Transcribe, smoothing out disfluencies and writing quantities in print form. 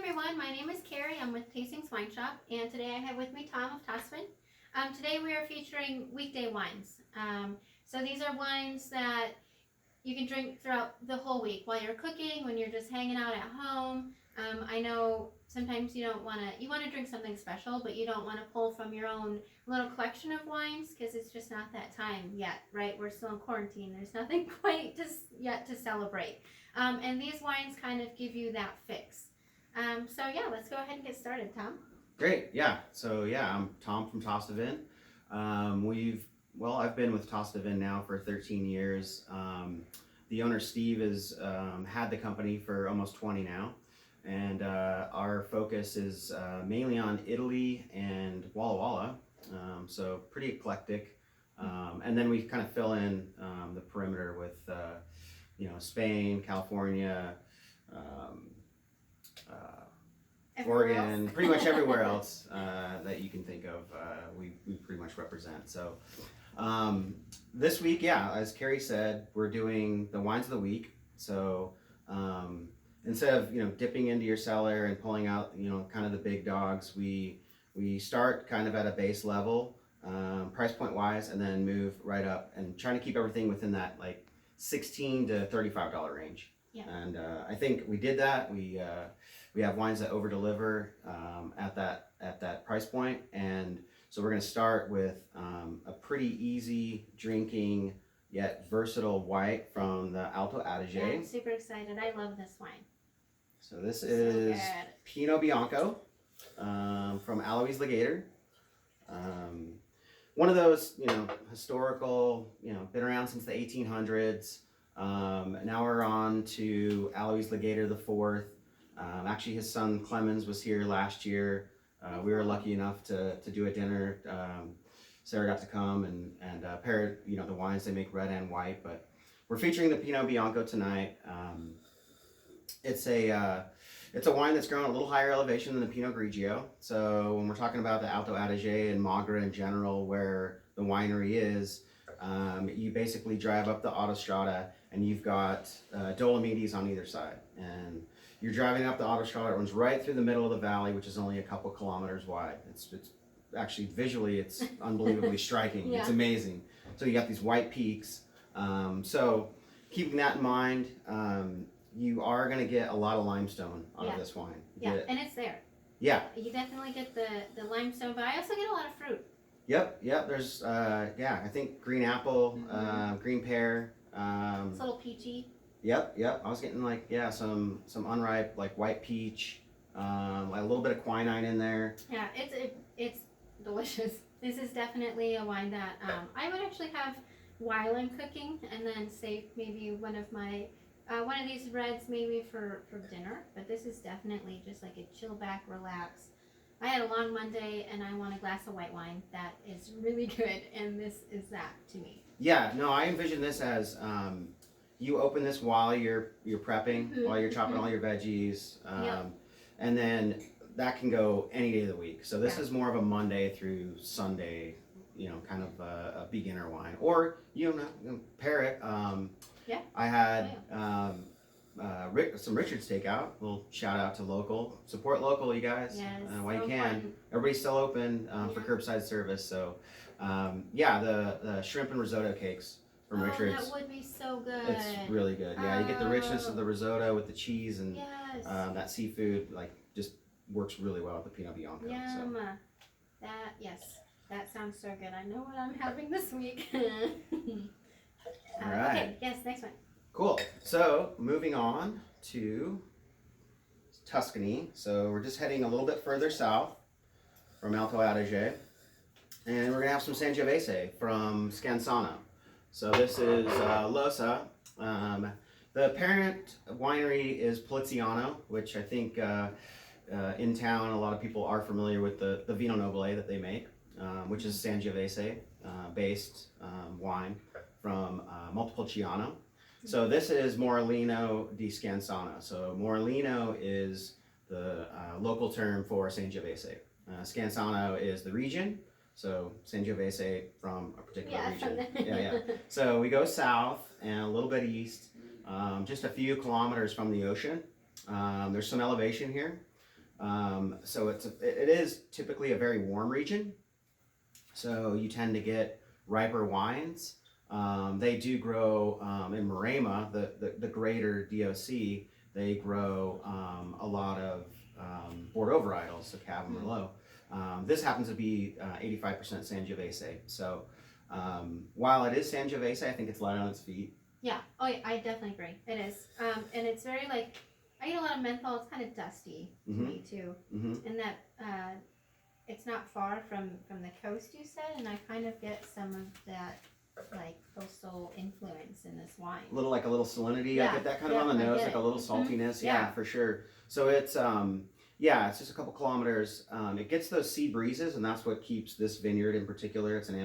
everyone, my name is Carrie. I'm with Tastings Wine Shop, and today I have with me Tom of Tosfin. Today we are featuring weekday wines. So these are wines that you can drink throughout the whole week while you're cooking, when you're just hanging out at home. I know sometimes you want to drink something special, but you don't want to pull from your own little collection of wines because it's just not that time yet, right? We're still in quarantine. There's nothing quite yet to celebrate. And these wines kind of give you that fix. So yeah, let's go ahead and get started, Tom. Great, yeah. I'm Tom from Tostavin. I've been with Tostavin now for 13 years. The owner Steve has had the company for almost 20 now, and our focus is mainly on Italy and Walla Walla. So pretty eclectic. And then we kind of fill in the perimeter with Spain, California. Oregon, pretty much everywhere else that you can think of, we pretty much represent. So this week, as Carrie said, we're doing the wines of the week. So instead of dipping into your cellar and pulling out kind of the big dogs, we start kind of at a base level, price point wise, and then move right up and trying to keep everything within that like $16 to $35 range. Yeah. And I think we did that. We have wines that over deliver at that price point, and so we're going to start with a pretty easy drinking yet versatile white from the Alto Adige. Yeah, I'm super excited. I love this wine. So this is Pinot Bianco from Alois Legator. One of those historical, been around since the 1800s. Now we're on to Alois Legator the Fourth. Actually, his son Clemens was here last year. We were lucky enough to do a dinner. Sarah got to come and pair the wines. They make red and white, but we're featuring the Pinot Bianco tonight. It's a wine that's grown at a little higher elevation than the Pinot Grigio. So when we're talking about the Alto Adige and Magra in general, where the winery is, you basically drive up the autostrada and you've got Dolomites on either side. And you're driving up the autostrada, it runs right through the middle of the valley, which is only a couple kilometers wide. It's actually visually, it's unbelievably striking. Yeah. It's amazing. So you got these white peaks. So keeping that in mind, you are going to get a lot of limestone out of this wine. And it's there. Yeah. You definitely get the limestone, but I also get a lot of fruit. Yep. There's, I think green apple, green pear. It's a little peachy. Yep. I was getting some unripe like white peach, like a little bit of quinine in there. Yeah, it's delicious. This is definitely a wine that I would actually have while I'm cooking, and then save maybe one of these reds maybe for dinner. But this is definitely just like a chill back, relax. I had a long Monday and I want a glass of white wine that is really good, and this is that to me. Yeah, no, I envision this as you open this while you're prepping, while you're chopping all your veggies, and then that can go any day of the week. So this is more of a Monday through Sunday, kind of a beginner wine, or pair it. I had some Richard's Takeout. Little shout out to local, support local, you guys. Yes, while you so can. fun. Everybody's still open for curbside service. So the shrimp and risotto cakes from Richard's. That would be so good. It's really good. Yeah, you get the richness of the risotto with the cheese and that seafood. Like, just works really well with the Pinot Bianco. Yum. So. That sounds so good. I know what I'm having this week. All right. Okay. Yes. Next one. Cool. So moving on to Tuscany. So we're just heading a little bit further south from Alto Adige, and we're gonna have some Sangiovese from Scansano. So this is Losa. The parent winery is Poliziano, which I think in town a lot of people are familiar with the Vino Nobile that they make, which is Sangiovese based wine from Montepulciano. So this is Morellino di Scansano. So Morellino is the local term for Sangiovese. Scansano is the region. So Sangiovese from a particular region. So we go south and a little bit east, just a few kilometers from the ocean. There's some elevation here. So it is typically a very warm region. So you tend to get riper wines. They do grow in Marema, the greater DOC. They grow a lot of Bordeaux varietals, so Cab and Merlot. This happens to be 85% Sangiovese. So while it is Sangiovese, I think it's light on its feet. Yeah. Oh, yeah, I definitely agree. It is. And it's very like, I get a lot of menthol. It's kind of dusty to me too. Mm-hmm. And that it's not far from the coast, you said, and I kind of get some of that like coastal influence in this wine. A little salinity. Yeah, I get that kind of yeah, on the I nose, get like it. a little saltiness. Yeah, Yeah. for sure. So it's it's just a couple kilometers. It gets those sea breezes, and that's what keeps this vineyard in particular. It's an